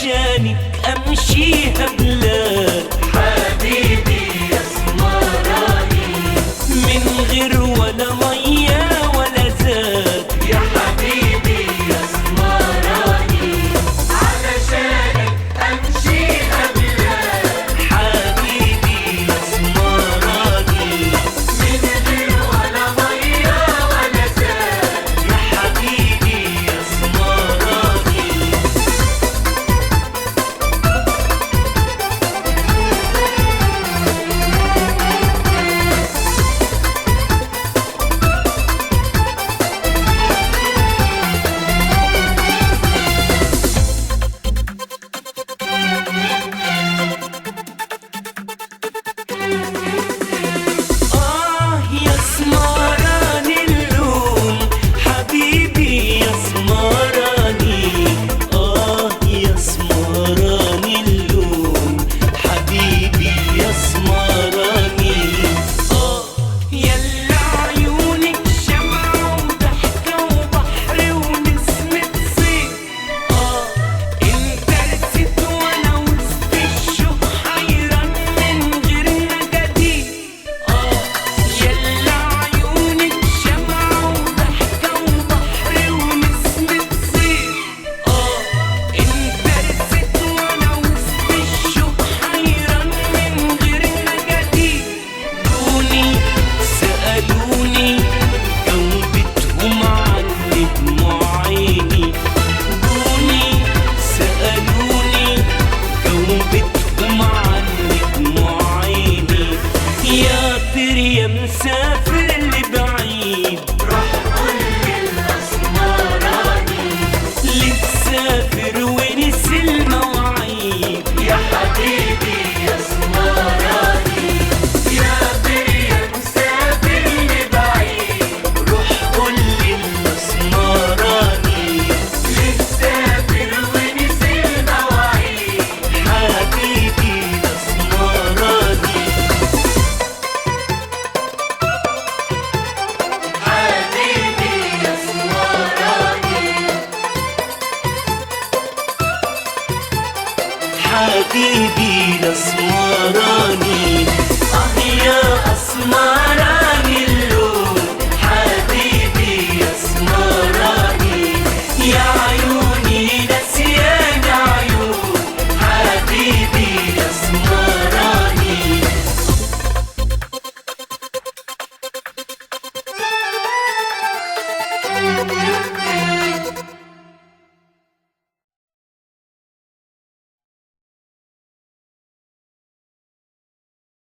علشانك امشيها بلاد. حبيبي يا اسمراني، من غير ولا مية ولا زاد. يا حبيبي يا اسمراني، علشانك امشيها بلاد. حبيبي يا اسمراني، من غير ولا ميه ولا زاد. يا حبيبي يا اسمراني. يا اسمراني اللون، حبيبي يا اسمراني. يا اسمراني اللون، حبيبي يا اسمراني. يلا عيونك شمعة وضحكة وبحر ونسمة صيف. انت رسيت وانا وسط الشوق حيران من غير نجديد. يلا عيونك شمعة وضحكة وبحر ونسمة صيف. انت رسيت وانا وسط الشوق حيران من غير نجديد. دوني سألوني جاوبتهم عن دموع عيني. دوني سألوني جاوبتهم عن دموع عيني. يا طير يا مسافر اللي بعيد، روح قول للاسمراني، لتسافر ونسي المواعيد. يا حبيبي يا اسمراني، يا بريا مسافر لبعيد. روح قول للاسمراني، لتسافر ونسي المواعيد. حبيبي الاسمراني. حبيبي يا اسمراني، حبيبي الاسمراني. يا اسمراني.